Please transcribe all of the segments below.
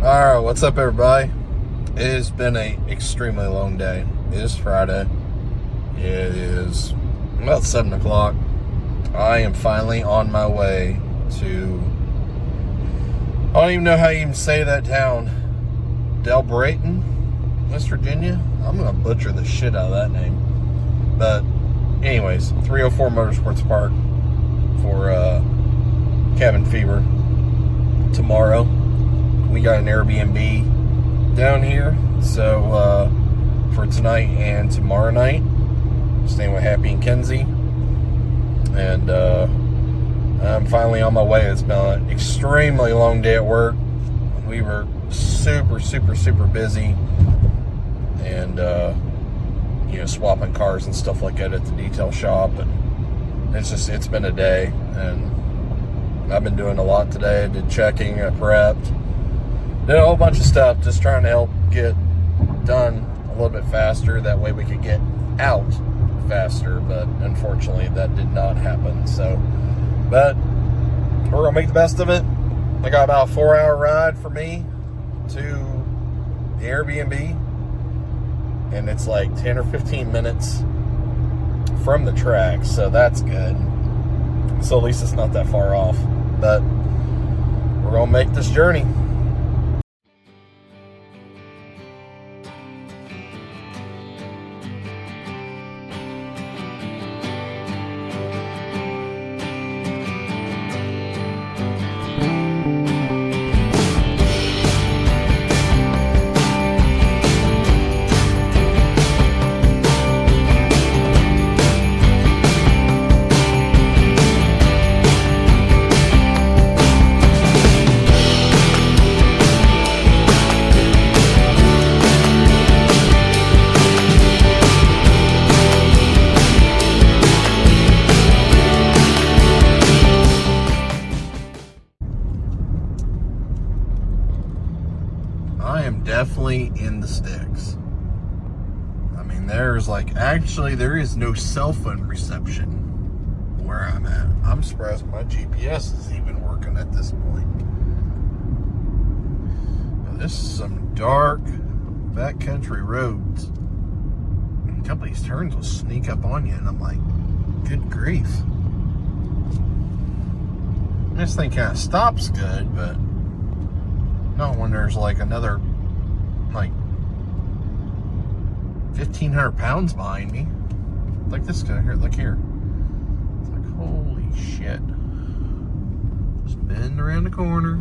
Alright, what's up everybody? It has been an extremely long day. It is Friday. It is about 7 o'clock. I am finally on my way to, I don't even know how you even say that town. Delbrayton, West Virginia? I'm going to butcher the shit out of that name. But anyways, 304 Motorsports Park for cabin fever tomorrow. We got an Airbnb down here, so for tonight and tomorrow night, staying with Happy and Kenzie, and I'm finally on my way. It's been an extremely long day at work. We were super busy, and swapping cars and stuff like that at the detail shop, and it's been a day, and I've been doing a lot today. I did checking, I prepped. Did a whole bunch of stuff, just trying to help get done a little bit faster. That way we could get out faster, but unfortunately that did not happen. So, but we're gonna make the best of it. I got about a 4-hour ride for me to the Airbnb, and it's like 10 or 15 minutes from the track, so that's good. So at least it's not that far off, but we're gonna make this journey. I am definitely in the sticks. I mean, there is no cell phone reception where I'm at. I'm surprised my GPS is even working at this point. Now, this is some dark backcountry roads. And company's turns will sneak up on you, and I'm like, good grief. This thing kind of stops good, but not when there's like another 1,500 pounds behind me. Like this guy here, look here. It's like, holy shit. Just bend around the corner.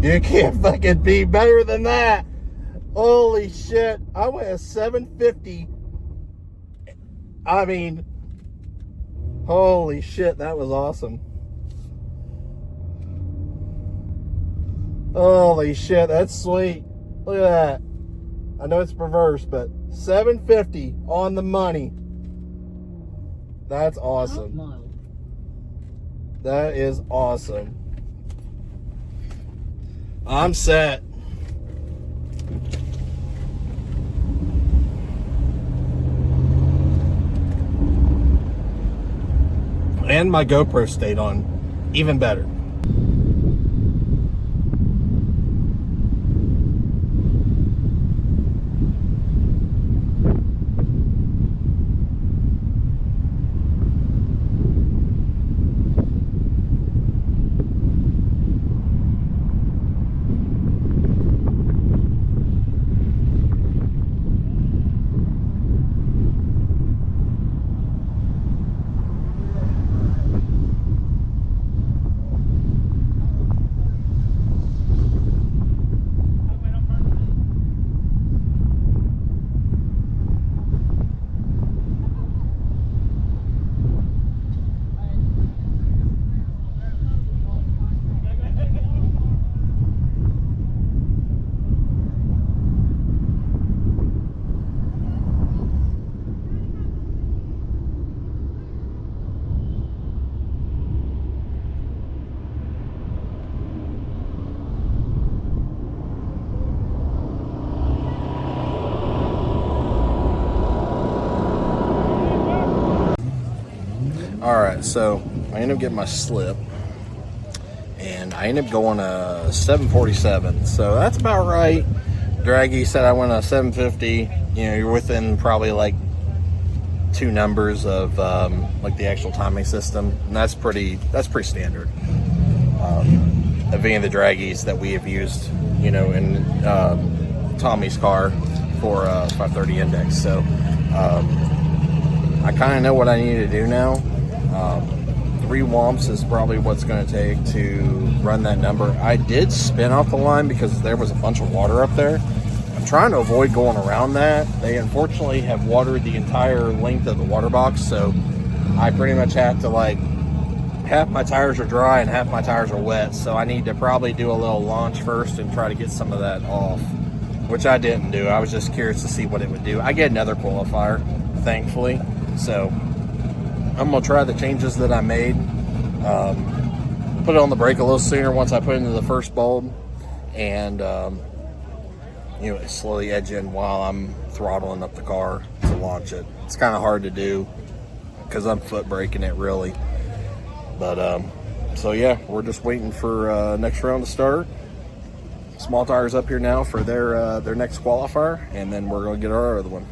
You can't fucking be better than that. Holy shit. I went a 750. I mean, holy shit, that was awesome. Holy shit, that's sweet. Look at that. I know it's perverse, but 750 on the money. That's awesome. That is awesome. I'm set. And my GoPro stayed on. Even better. Alright, so I ended up getting my slip, and I ended up going a 747, so that's about right. Draggy said I went a 750. You know, you're within probably like 2 numbers of like the actual timing system, and that's pretty standard of any of the draggies that we have used, you know, in Tommy's car for 530 index. So I kind of know what I need to do now. 3 whomps is probably what's going to take to run that number. I did spin off the line because there was a bunch of water up there. I'm trying to avoid going around that. They unfortunately have watered the entire length of the water box, so I pretty much have to, like, half my tires are dry and half my tires are wet, so I need to probably do a little launch first and try to get some of that off, which I didn't do. I was just curious to see what it would do. I get another qualifier, thankfully, so I'm going to try the changes that I made. Put it on the brake a little sooner once I put it into the first bulb, and you know, slowly edge in while I'm throttling up the car to launch it. It's kind of hard to do because I'm foot braking it, really. But so yeah, we're just waiting for next round to start. Small tires up here now for their next qualifier, and then we're going to get our other one.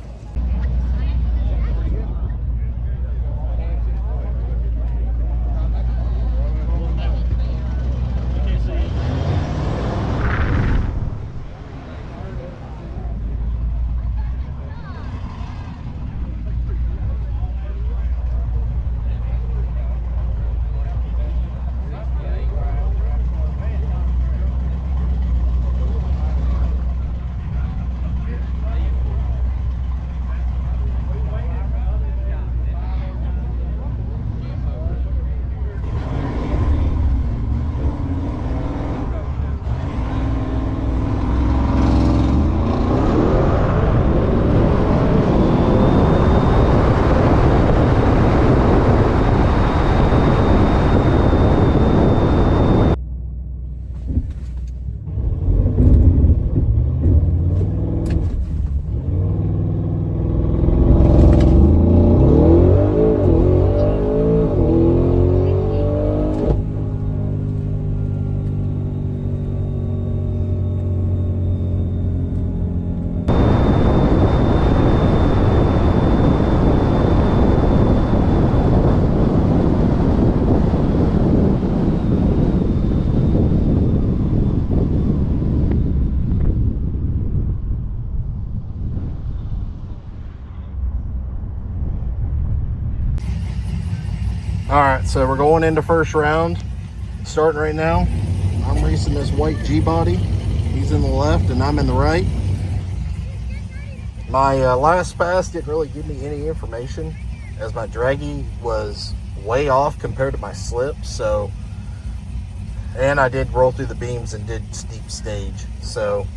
All right, so we're going into first round, starting right now. I'm I'm racing this white G-body. He's in the left and I'm in the right. My last pass didn't really give me any information, as my draggy was way off compared to my slip. So, and I did roll through the beams and did steep stage. So,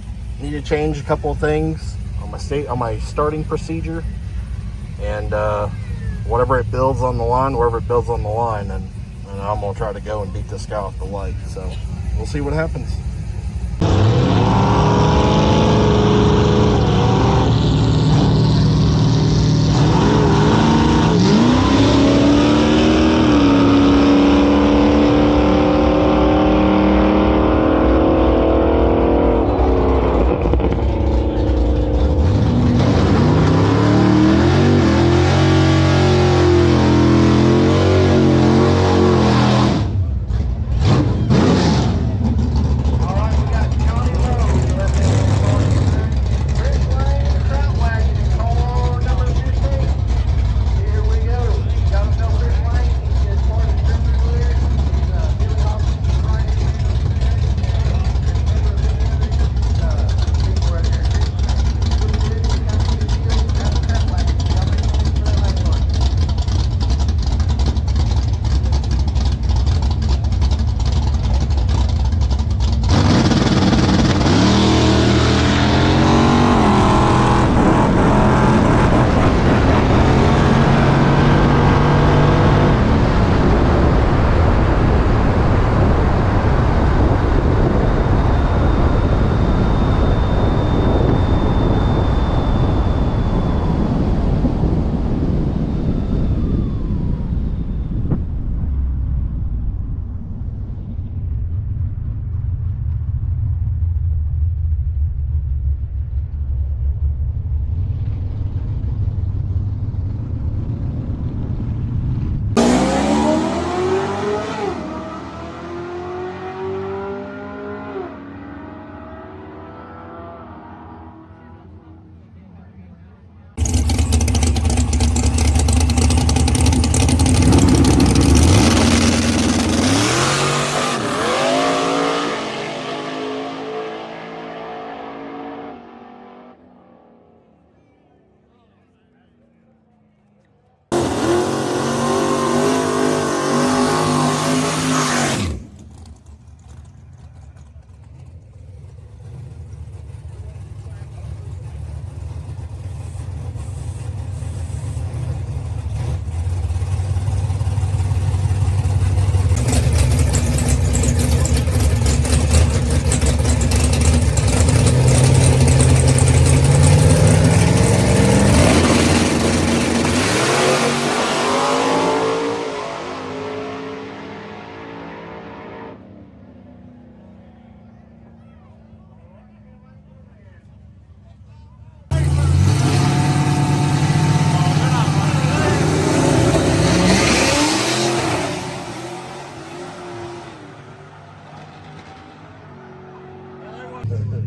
need to change a couple of things on my starting procedure, and whatever it builds on the line, and I'm gonna try to go and beat this guy off the light. So, we'll see what happens.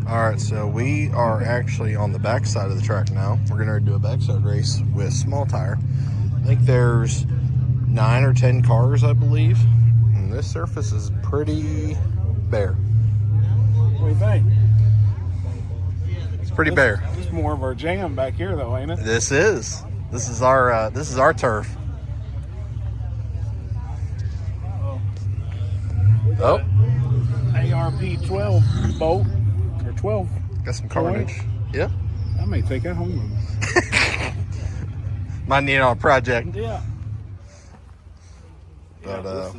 Alright, so we are actually on the back side of the track now. We're going to do a backside race with small tire. I think there's 9 or 10 cars, I believe. And this surface is pretty bare. What do you think? It's pretty bare. This is more of our jam back here, though, ain't it? This is our turf. Oh. ARP 12 bolt. 12. Got some carnage. Yeah. I may take that home with me. Might need it on a project. Yeah. But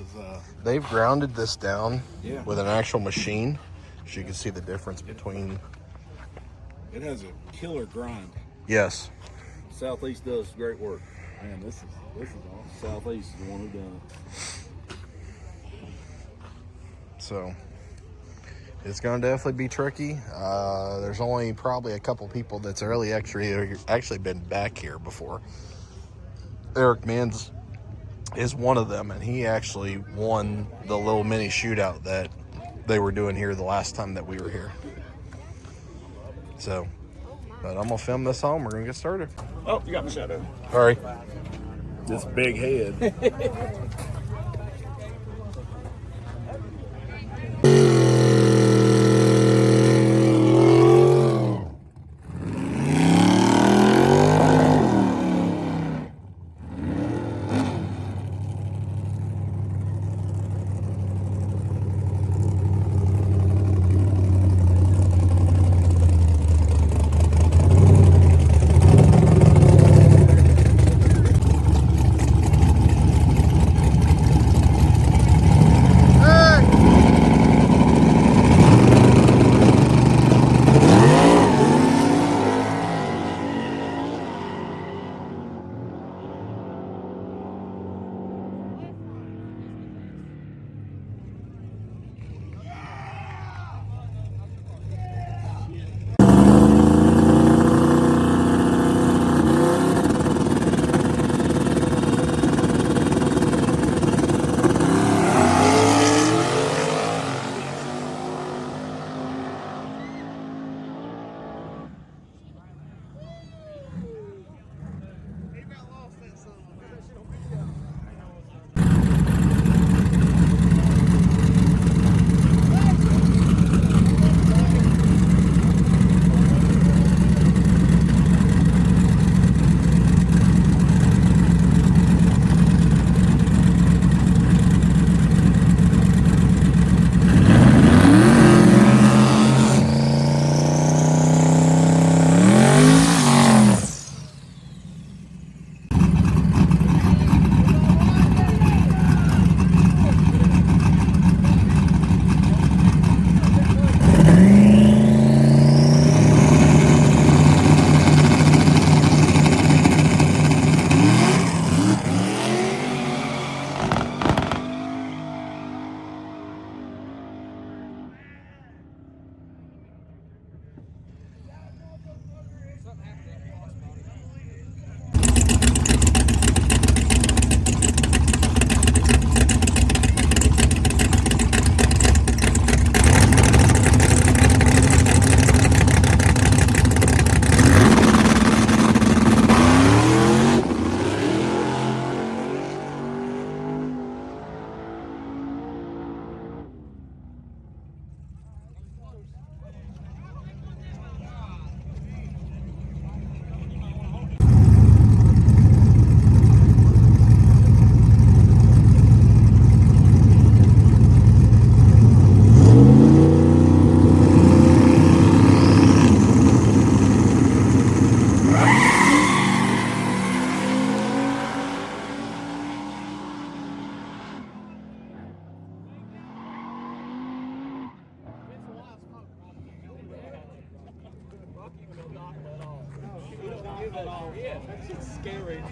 they've grounded this down with an actual machine, so you can see the difference between. It has a killer grind. Yes. Southeast does great work. Man, this is awesome. Southeast is the one who done it. So it's going to definitely be tricky. There's only probably a couple people that's actually been back here before. Eric Mans is one of them, and he actually won the little mini shootout that they were doing here the last time that we were here. So, but I'm going to film this home. We're going to get started. Oh, you got my shadow. Sorry. This big head. Yeah, that's just scary.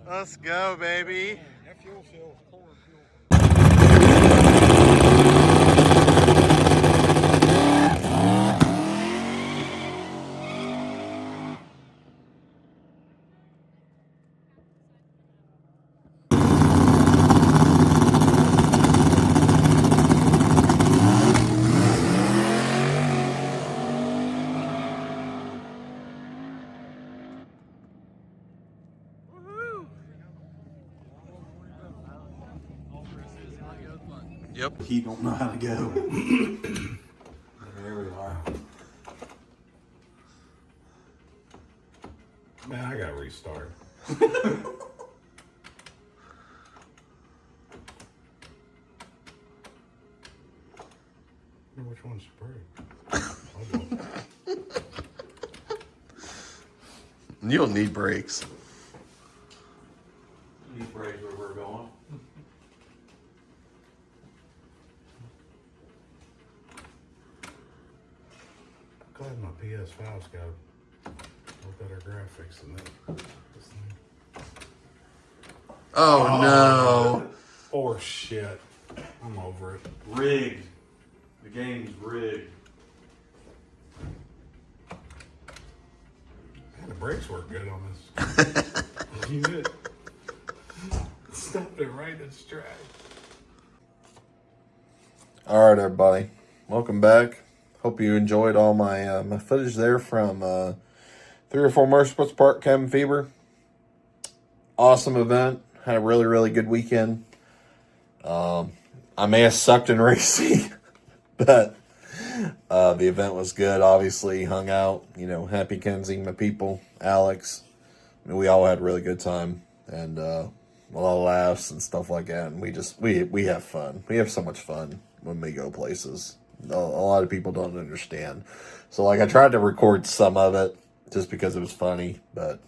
Let's go, baby. That fuel cell is pouring fuel. Yep. He don't know how to go. There we are. Man, I gotta restart. Which one's brake? You don't need brakes. Need brakes where we're going. Glad my PS5's got a little better graphics than this thing. Oh, no. Or shit. I'm over it. Rigged. The game's rigged. Man, the brakes work good on this. You did. Stopped it right in stride. All right, everybody. Welcome back. Hope you enjoyed all my my footage there from 304 Motorsports Park, Cabin Fever. Awesome event. Had a really, really good weekend. I may have sucked in racing, but the event was good. Obviously, hung out. You know, Happy Kenzie, my people, Alex. I mean, we all had a really good time and a lot of laughs and stuff like that. And we have fun. We have so much fun when we go places. A lot of people don't understand. So, like, I tried to record some of it just because it was funny, but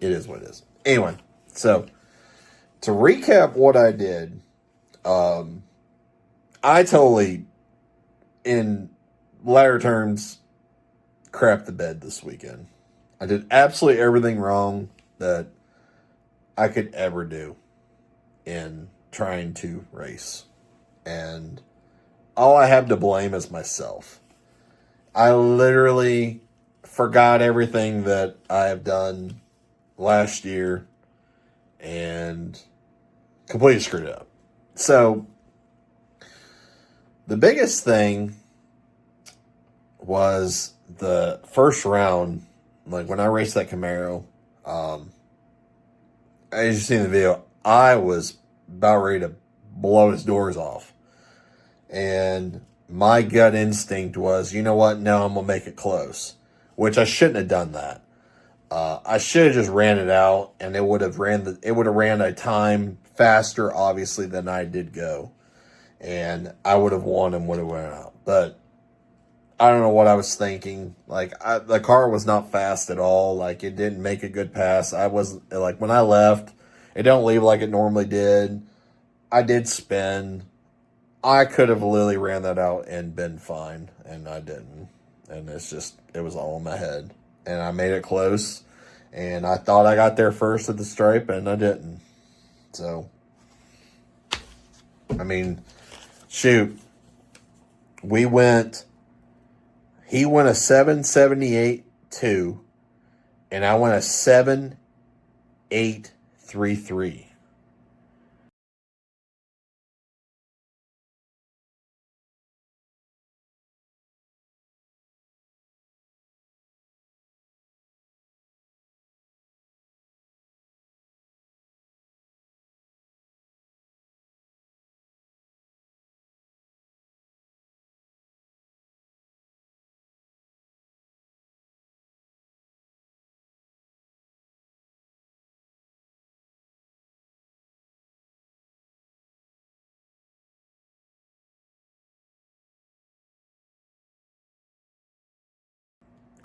it is what it is. Anyway, so to recap what I did, I totally, in latter terms, crapped the bed this weekend. I did absolutely everything wrong that I could ever do in trying to race. And all I have to blame is myself. I literally forgot everything that I have done last year and completely screwed it up. So the biggest thing was the first round, like when I raced that Camaro, as you see in the video, I was about ready to blow his doors off. And my gut instinct was, you know what? No, I'm going to make it close. Which I shouldn't have done that. I should have just ran it out, and it would have ran a time faster, obviously, than I did go. And I would have won and would have went out. But I don't know what I was thinking. Like, the car was not fast at all. Like, it didn't make a good pass. I wasn't, like, when I left, it don't leave like it normally did. I did spin. I could have literally ran that out and been fine, and I didn't. And it's just, it was all in my head. And I made it close, and I thought I got there first at the stripe, and I didn't. So, I mean, shoot. He went a 778.2, and I went a 7.833.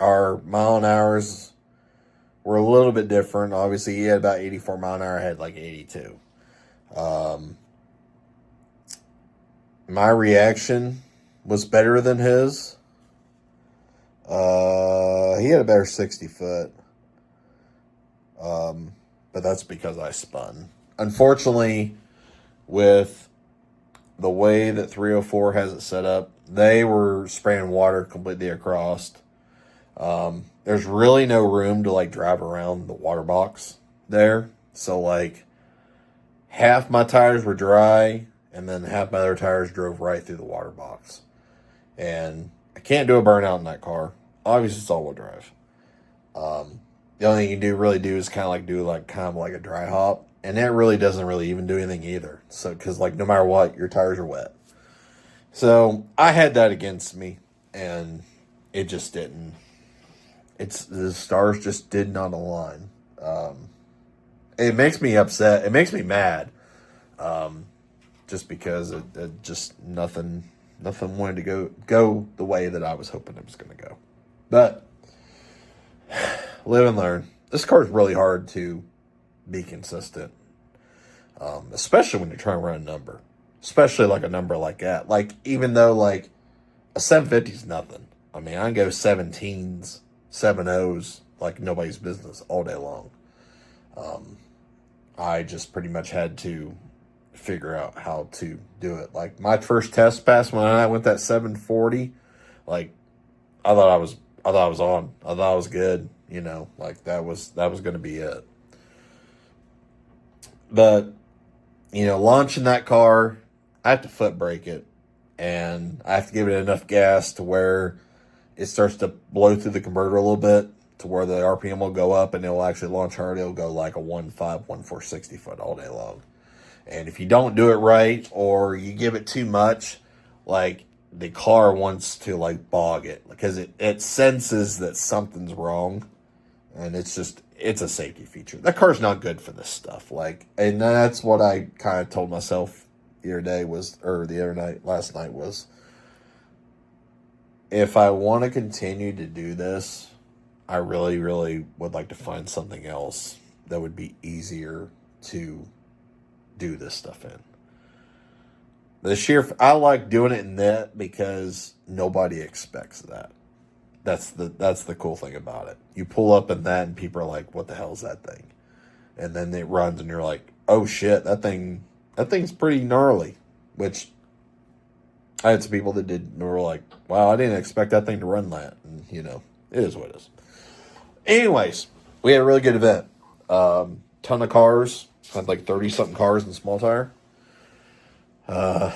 Our mile an hours were a little bit different. Obviously, he had about 84 mile an hour. I had like 82. My reaction was better than his. He had a better 60 foot. But that's because I spun. Unfortunately, with the way that 304 has it set up, they were spraying water completely across. There's really no room to like drive around the water box there. So like half my tires were dry and then half my other tires drove right through the water box. And I can't do a burnout in that car. Obviously it's all-wheel drive. The only thing you can really do is kind of like a dry hop. And that really doesn't really even do anything either. So, cause like no matter what, your tires are wet. So I had that against me and it just didn't. The stars just did not align. It makes me upset. It makes me mad. Just because it just nothing wanted to go the way that I was hoping it was going to go. But live and learn. This car is really hard to be consistent, especially when you're trying to run a number, especially like a number like that. Like even though like a 750 is nothing. I mean, I can go 17s. 7.0s like nobody's business all day long. I just pretty much had to figure out how to do it. Like my first test pass when I went that 740, like I thought I was on. I thought I was good. You know, like that was going to be it. But you know, launching that car, I have to foot brake it, and I have to give it enough gas to where it starts to blow through the converter a little bit to where the RPM will go up and it will actually launch hard. It'll go like a 1.5, 60 foot all day long. And if you don't do it right or you give it too much, like the car wants to like bog it because it senses that something's wrong. And it's a safety feature. That car's not good for this stuff. Like, and that's what I kind of told myself last night was, if I want to continue to do this, I really, really would like to find something else that would be easier to do this stuff in. I like doing it in that because nobody expects that. That's the cool thing about it. You pull up in that and people are like, what the hell is that thing? And then it runs and you're like, oh shit, that thing's pretty gnarly. Which I had some people that were like, wow, I didn't expect that thing to run that. And, you know, it is what it is. Anyways, we had a really good event. Ton of cars. Had like 30-something cars in small tire. All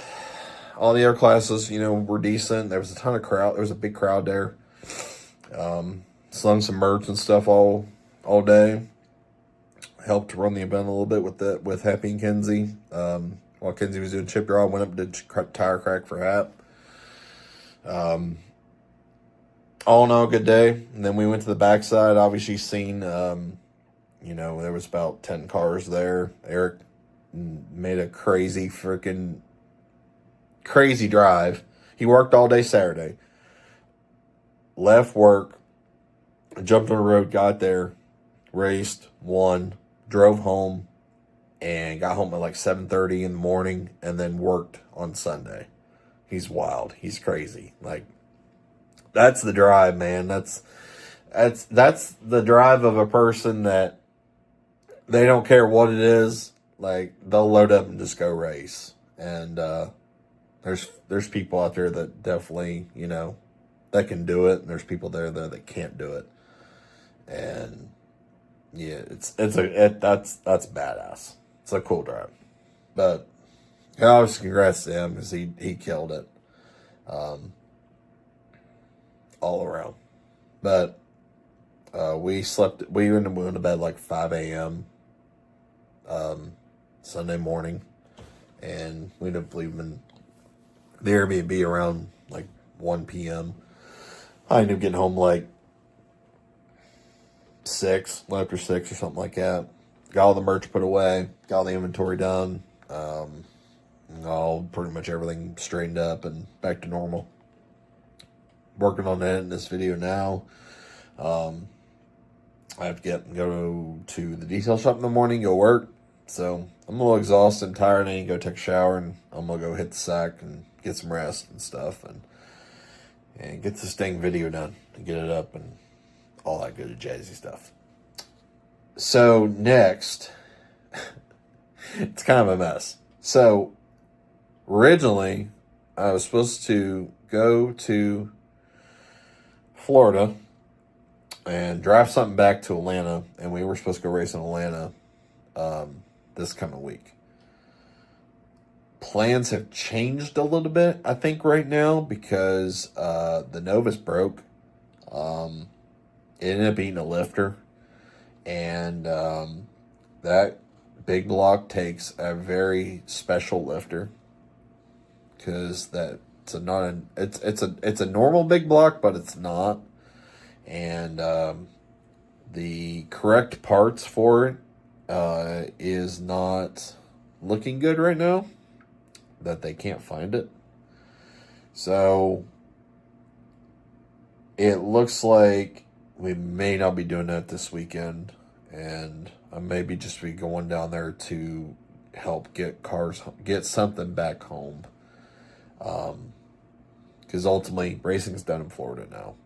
the other classes, you know, were decent. There was a ton of crowd. There was a big crowd there. Slung some merch and stuff all day. Helped run the event a little bit with Happy and Kenzie. While Kenzie was doing chip draw, went up and did tire crack for Hap. All in all, good day. And then we went to the backside. Obviously seen, you know, there was about 10 cars there. Eric made a crazy drive. He worked all day Saturday. left work, jumped on the road, got there, raced, won, drove home, and got home at like 7:30 in the morning, and then worked on Sunday. He's wild. He's crazy. Like, that's the drive, man. That's the drive of a person that they don't care what it is. Like, they'll load up and just go race. And there's people out there that definitely, that can do it, and there's people there that can't do it. And yeah, that's badass. It's a cool drive. But obviously, congrats to him because he killed it, all around. But we ended up going to bed like 5 a.m. Sunday morning, and we ended up leaving the Airbnb around like 1 p.m. I ended up getting home like 6, after 6 or something like that. Got all the merch put away, got all the inventory done, all pretty much everything straightened up and back to normal. Working on editing this video now. I have to go to the detail shop in the morning, go work. So I'm a little exhausted and tired. I need to go take a shower, and I'm gonna go hit the sack and get some rest and stuff, and get this dang video done and get it up and all that good jazzy stuff. So next, it's kind of a mess. So originally, I was supposed to go to Florida and drive something back to Atlanta, and we were supposed to go race in Atlanta this coming week. Plans have changed a little bit, I think, right now, because the Novus broke. It ended up being a lifter, and that big block takes a very special lifter, because it's a normal big block, but it's not. And the correct parts for it is not looking good right now, that they can't find it. So it looks like we may not be doing that this weekend, and I may be just be going down there to help get something back home. Because ultimately, racing's done in Florida now.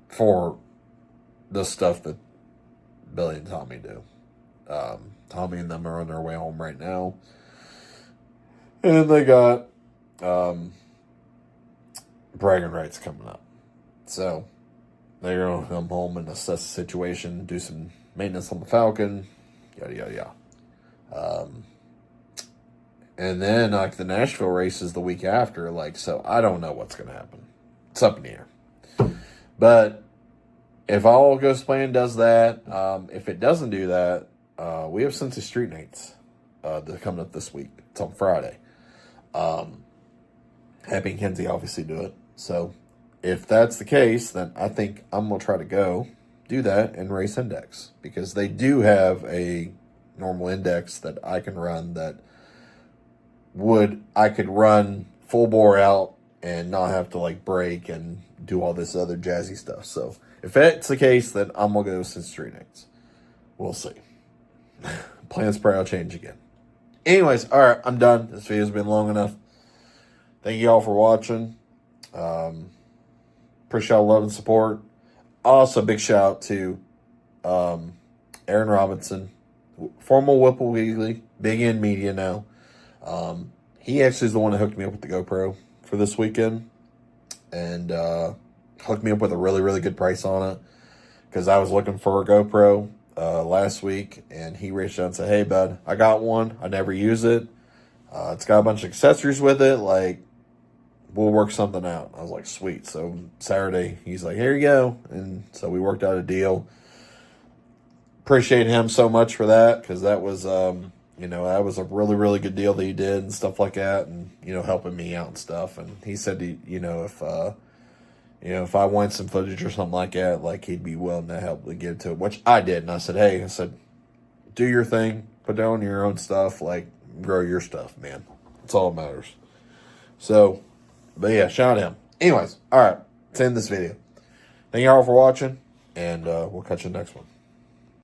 For the stuff that Billy and Tommy do. Tommy and them are on their way home right now. And they got bragging rights coming up. So they're going to come home and assess the situation, do some maintenance on the Falcon, yada, yada, yada. And then, like, the Nashville race is the week after. Like, so I don't know what's going to happen. It's up in the air. But if all goes plan, does that. If it doesn't do that, we have Cincy Street Nights that coming up this week. It's on Friday. Happy and Kenzie obviously do it. So if that's the case, then I think I'm going to try to do that and race index, because they do have a normal index that I can run I could run full bore out and not have to like brake and do all this other jazzy stuff. So if that's the case, then I'm going to go since Street Nights. We'll see. Plans probably will change again. Anyways, all right, I'm done. This video's been long enough. Thank you all for watching. Appreciate all the love and support. Also, big shout out to Aaron Robinson, former Whipple Weekly, Big End Media now. He actually is the one that hooked me up with the GoPro for this weekend, and hooked me up with a really, really good price on it, because I was looking for a GoPro last week, and he reached out and said, "Hey, bud, I got one. I never use it. It's got a bunch of accessories with it. Like, we'll work something out." I was like, sweet. So Saturday, he's like, "Here you go." And so we worked out a deal. Appreciate him so much for that, because that was, that was a really, really good deal that he did and stuff like that, and, helping me out and stuff. And he said, if I want some footage or something like that, like, he'd be willing to help me get it to it, which I did. And I said, do your thing, put down your own stuff, like, grow your stuff, man. That's all that matters. So, but yeah, shout out to him. Anyways, all right. to end this video. Thank you all for watching, and we'll catch you in the next one.